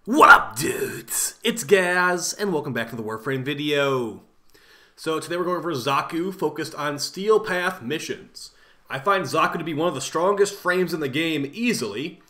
What up, dudes? It's Gaz, and welcome back to the Warframe video. So today we're going over Xaku, focused on Steel Path missions. I find Xaku to be one of the strongest frames in the game, easily,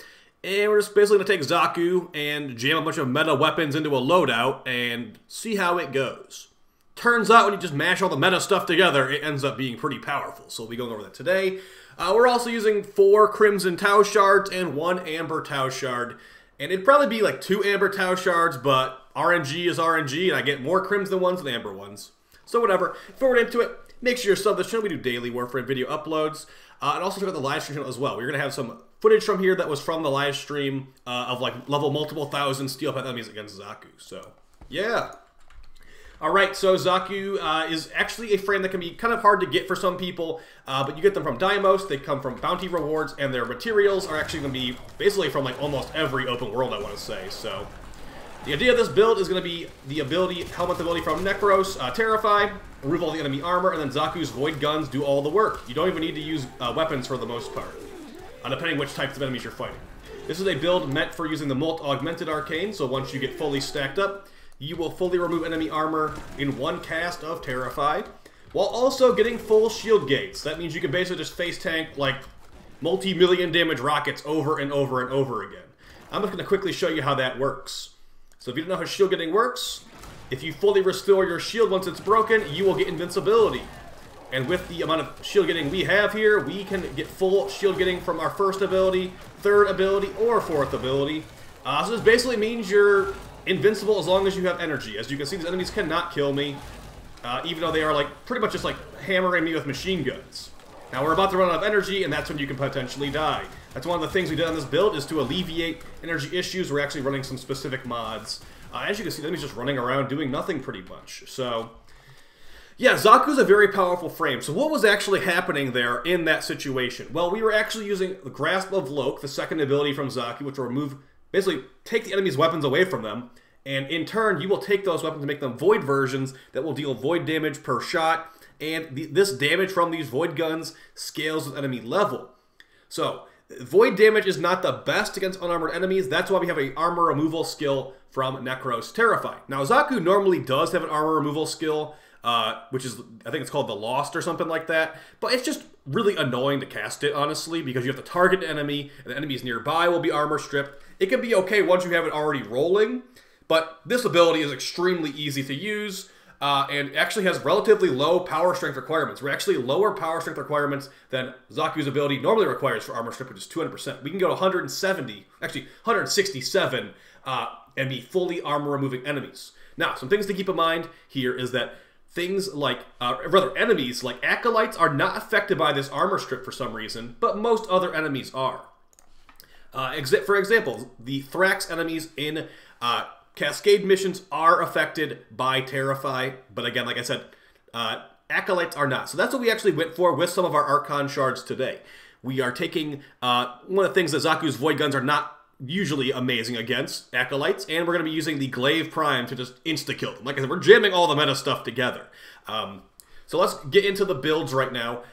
and we're just basically going to take Xaku and jam a bunch of meta weapons into a loadout and see how it goes. Turns out when you just mash all the meta stuff together, it ends up being pretty powerful, so we'll be going over that today. We're also using 4 Crimson Tau Shards and 1 Amber Tau Shard. And it'd probably be like 2 Amber Tau Shards, but RNG is RNG, and I get more Crimson ones than Amber ones. So whatever. Before we're into it, make sure you're subbed to this channel. We do daily Warframe video uploads. And also check out the live stream channel as well. We're going to have some footage from here that was from the live stream of like level multiple thousand Steel Path enemies against Xaku. So, yeah. Alright, so Xaku is actually a frame that can be kind of hard to get for some people, but you get them from Deimos, they come from bounty rewards, and their materials are actually going to be basically from like almost every open world, I want to say. So, the idea of this build is going to be the helmet ability from Necros, Terrify, remove all the enemy armor, and then Xaku's Void Guns do all the work. You don't even need to use weapons for the most part, depending which types of enemies you're fighting. This is a build meant for using the Molt Augmented Arcane, so once you get fully stacked up, you will fully remove enemy armor in one cast of Terrify, while also getting full shield gates. That means you can basically just face tank like multi-million damage rockets over and over and over again. I'm just going to quickly show you how that works. So if you don't know how shield gating works, if you fully restore your shield once it's broken, you will get invincibility. And with the amount of shield gating we have here, we can get full shield gating from our first ability, third ability, or fourth ability. So this basically means you're invincible as long as you have energy. As you can see, these enemies cannot kill me, even though they are like pretty much just like hammering me with machine guns. Now we're about to run out of energy, and that's when you can potentially die. That's one of the things we did on this build, is to alleviate energy issues. We're actually running some specific mods. As you can see, the enemy's just running around doing nothing pretty much. So, yeah, Xaku's a very powerful frame. So what was actually happening there in that situation? Well, we were actually using the Grasp of Loke, the second ability from Xaku, which will remove, basically take the enemy's weapons away from them, and in turn, you will take those weapons and make them void versions that will deal void damage per shot, and this damage from these void guns scales with enemy level. So, void damage is not the best against unarmored enemies. That's why we have an armor removal skill from Necros Terrify. Now, Xaku normally does have an armor removal skill, which is, I think it's called the Lost or something like that, but it's just really annoying to cast it, honestly, because you have to target an enemy, and the enemies nearby will be armor stripped. It can be okay once you have it already rolling, but this ability is extremely easy to use, and actually has relatively low power strength requirements. We're actually lower power strength requirements than Xaku's ability normally requires for armor strip, which is 200%. We can go to 170, actually 167, and be fully armor removing enemies. Now, some things to keep in mind here is that things like, enemies like Acolytes are not affected by this armor strip for some reason, but most other enemies are. For example, the Thrax enemies in Cascade missions are affected by Terrify, but again, like I said, Acolytes are not. So that's what we actually went for with some of our Archon shards today. We are taking one of the things that Xaku's Void Guns are not usually amazing against, Acolytes, and we're going to be using the Glaive Prime to just insta-kill them. Like I said, we're jamming all the meta stuff together. So let's get into the builds right now.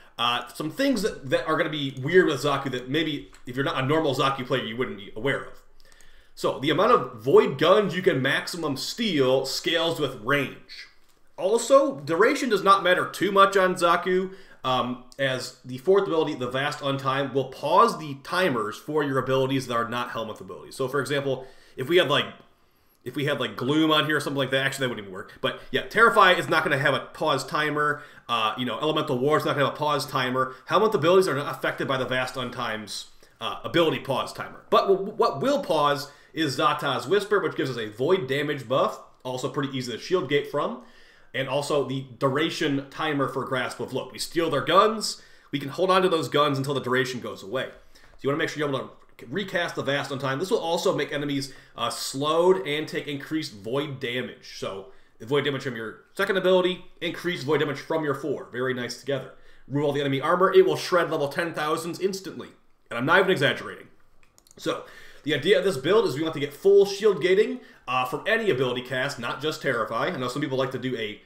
Some things that are going to be weird with Xaku that maybe, if you're not a normal Xaku player, you wouldn't be aware of. So, the amount of Void Guns you can maximum steal scales with range. Also, duration does not matter too much on Xaku, as the fourth ability, the Vast Untime, will pause the timers for your abilities that are not Helmet abilities. So, for example, if we had like Gloom on here or something like that, actually that wouldn't even work. But yeah, Terrify is not going to have a pause timer. Elemental War is not going to have a pause timer. Helmet abilities are not affected by the Vast Untime's ability pause timer. But what will pause is Xata's Whisper, which gives us a void damage buff, also pretty easy to shield gate from, and also the duration timer for Grasp of Look. We steal their guns, we can hold on to those guns until the duration goes away. So you want to make sure you're able to recast the Vast Untime. This will also make enemies slowed and take increased void damage. So void damage from your second ability, increased void damage from your 4. Very nice together. Remove all the enemy armor, it will shred level 10,000s instantly. And I'm not even exaggerating. So, the idea of this build is we want to get full shield gating from any ability cast, not just Terrify. I know some people like to do a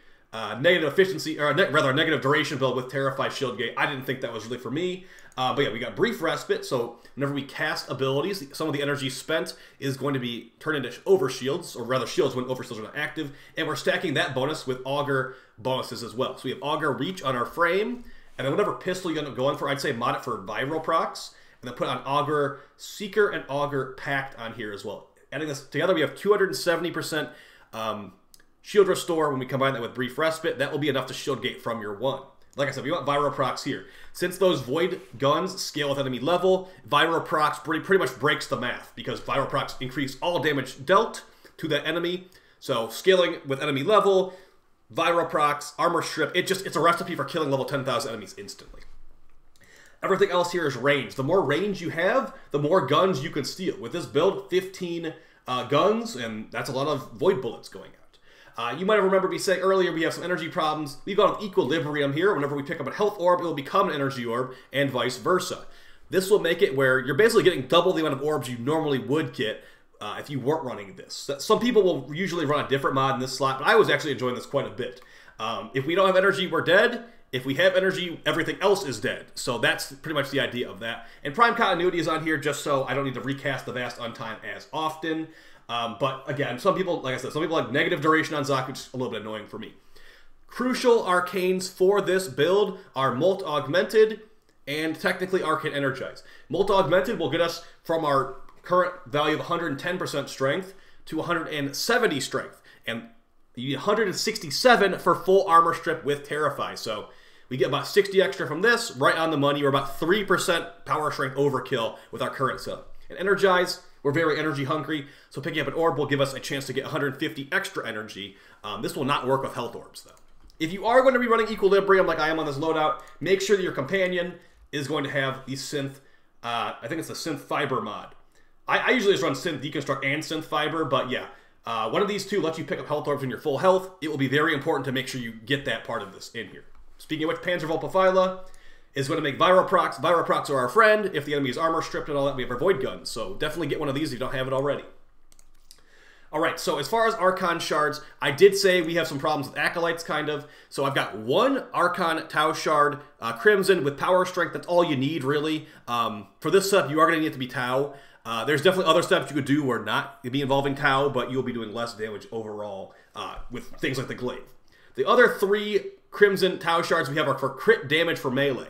negative efficiency, or rather a negative duration build with Terrify Shield Gate. I didn't think that was really for me. But yeah, we got Brief Respite, so whenever we cast abilities, some of the energy spent is going to be turned into overshields, or rather shields when overshields are not active, and we're stacking that bonus with Augur bonuses as well. So we have Augur Reach on our frame, and then whatever pistol you end up going for, I'd say mod it for Viral Procs, and then put on Augur Seeker and Augur Pact on here as well. Adding this together, we have 270% Shield Restore. When we combine that with Brief Respite, that will be enough to Shield Gate from your 1. Like I said, we want Viral Procs here. Since those Void guns scale with enemy level, Viral Procs pretty much breaks the math, because Viral Procs increase all damage dealt to that enemy. So scaling with enemy level, Viral Procs, Armor Strip, it's a recipe for killing level 10,000 enemies instantly. Everything else here is range. The more range you have, the more guns you can steal. With this build, 15 guns, and that's a lot of Void Bullets going out. You might remember me saying earlier we have some energy problems. We've got an Equilibrium here. Whenever we pick up a Health Orb, it will become an Energy Orb, and vice versa. This will make it where you're basically getting double the amount of orbs you normally would get if you weren't running this. Some people will usually run a different mod in this slot, but I was actually enjoying this quite a bit. If we don't have energy, we're dead. If we have energy, everything else is dead. So that's pretty much the idea of that. And Prime Continuity is on here just so I don't need to recast the Vast Untime as often. But again, some people, like I said, some people like negative duration on Xaku, which is a little bit annoying for me. Crucial arcanes for this build are Molt Augmented and technically Arcane Energize. Molt Augmented will get us from our current value of 110% strength to 170 strength. And you need 167 for full armor strip with Terrify. So we get about 60 extra from this, right on the money. We're about 3% power strength overkill with our current setup. And Energize, we're very energy hungry, so picking up an orb will give us a chance to get 150 extra energy. This will not work with health orbs, though. If you are going to be running Equilibrium like I am on this loadout, make sure that your companion is going to have the Synth, I think it's the Synth Fiber mod. I usually just run Synth Deconstruct and Synth Fiber, but yeah, one of these two lets you pick up health orbs when you're full health. It will be very important to make sure you get that part of this in here. Speaking of which, Panzervolpaphyla is going to make Viral Procs. Viral Procs are our friend. If the enemy is armor stripped and all that, we have our Void Guns. So definitely get one of these if you don't have it already. Alright, so as far as Archon Shards, I did say we have some problems with Acolytes, kind of. So I've got one Archon Tau Shard, Crimson, with Power Strength. That's all you need, really. For this setup, you are going to need it to be Tau. There's definitely other steps you could do where not be involving Tau, but you'll be doing less damage overall with things like the Glaive. The other 3 Crimson Tau Shards we have are for crit damage for melee.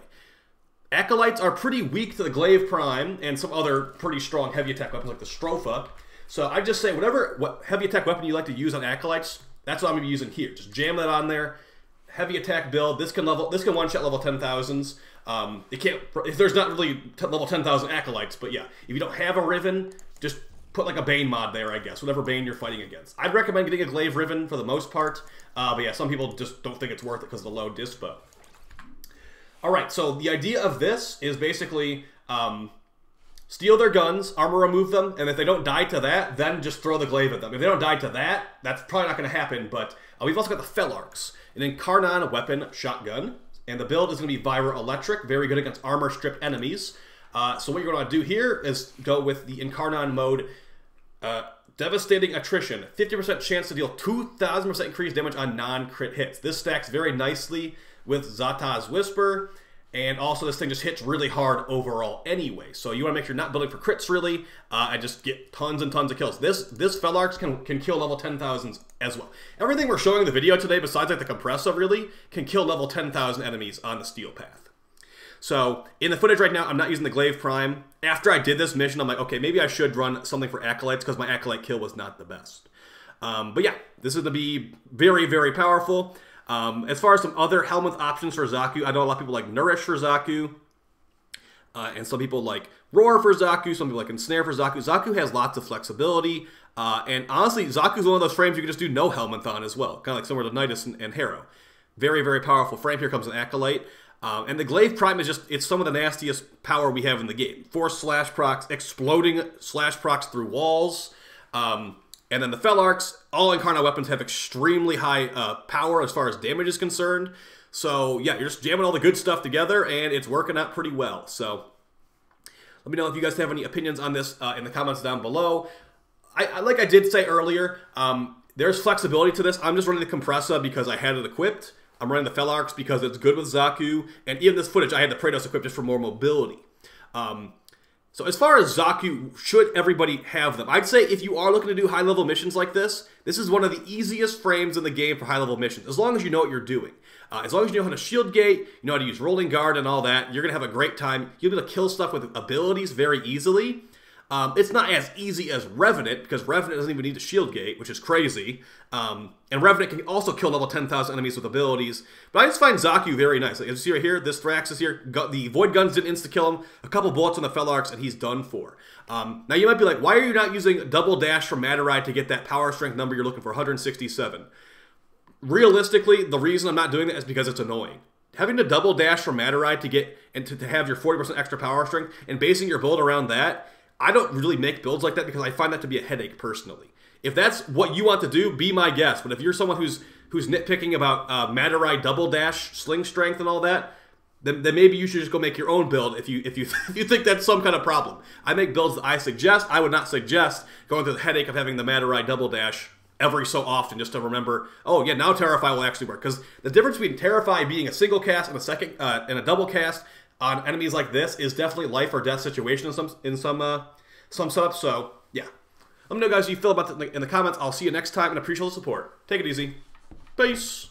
Acolytes are pretty weak to the Glaive Prime and some other pretty strong heavy attack weapons like the Stropha. So I just say what heavy attack weapon you like to use on Acolytes, that's what I'm going to be using here. Just jam that on there. Heavy attack build. This can one-shot level 10,000s. It can't. If there's not really level 10,000 Acolytes, but yeah, if you don't have a Riven, just put like a Bane mod there, I guess. Whatever Bane you're fighting against. I'd recommend getting a Glaive Riven for the most part. But yeah, some people just don't think it's worth it because of the low dispo. Alright, so the idea of this is basically steal their guns, armor remove them, and if they don't die to that, then just throw the Glaive at them. If they don't die to that, that's probably not going to happen, but we've also got the Felarks, an Incarnon weapon shotgun, and the build is going to be Vira Electric, very good against armor-stripped enemies. So what you're going to do here is go with the Incarnon mode, Devastating Attrition, 50% chance to deal 2,000% increased damage on non-crit hits. This stacks very nicely with Zata's Whisper, and also this thing just hits really hard overall anyway. So you want to make sure you're not building for crits really, and just get tons and tons of kills. This Felarks can kill level 10,000s as well. Everything we're showing in the video today, besides like the Compressor really, can kill level 10,000 enemies on the Steel Path. So in the footage right now, I'm not using the Glaive Prime. After I did this mission, I'm like, okay, maybe I should run something for Acolytes because my Acolyte kill was not the best. But yeah, this is going to be very, very powerful. As far as some other Helminth options for Xaku, I know a lot of people like Nourish for Xaku, and some people like Roar for Xaku, some people like Ensnare for Xaku. Xaku has lots of flexibility, and honestly, Xaku is one of those frames you can just do no Helminth on as well, kind of like similar to Nidus and Harrow. Very, very powerful frame. Here comes an Acolyte. And the Glaive Prime is it's some of the nastiest power we have in the game. Force slash procs, exploding slash procs through walls. And then the Felarks, all Incarnate weapons have extremely high power as far as damage is concerned. So yeah, you're just jamming all the good stuff together, and it's working out pretty well. So let me know if you guys have any opinions on this in the comments down below. Like I did say earlier, There's flexibility to this. I'm just running the Compressa because I had it equipped. I'm running the Felarks because it's good with Xaku. And even this footage, I had the Praetos equipped just for more mobility. So as far as Xaku, should everybody have them? I'd say if you are looking to do high-level missions like this is one of the easiest frames in the game for high-level missions, as long as you know what you're doing. As long as you know how to shield gate, you know how to use rolling guard and all that, you're going to have a great time. You'll be able to kill stuff with abilities very easily. It's not as easy as Revenant, because Revenant doesn't even need to shield gate, which is crazy. And Revenant can also kill level 10,000 enemies with abilities. But I just find Xaku very nice. Like, as you see right here, this Thraxus here, the Void Guns didn't insta-kill him. A couple bullets on the Felarks, and he's done for. Now you might be like, why are you not using double dash from Mataride to get that power strength number you're looking for, 167? Realistically, the reason I'm not doing that is because it's annoying. Having to double dash from Mataride to get and to have your 40% extra power strength and basing your build around that, I don't really make builds like that because I find that to be a headache personally. If that's what you want to do, be my guest. But if you're someone who's nitpicking about Mataride double dash, sling strength, and all that, then maybe you should just go make your own build if you think that's some kind of problem. I make builds that I suggest. I would not suggest going through the headache of having the Mataride double dash every so often just to remember, oh yeah, now Terrify will actually work. Because the difference between Terrify being a single cast and a double cast on enemies like this is definitely life or death situation in some setups. So yeah, let me know, guys, how you feel about that in the comments. I'll see you next time and appreciate the support. Take it easy. Peace.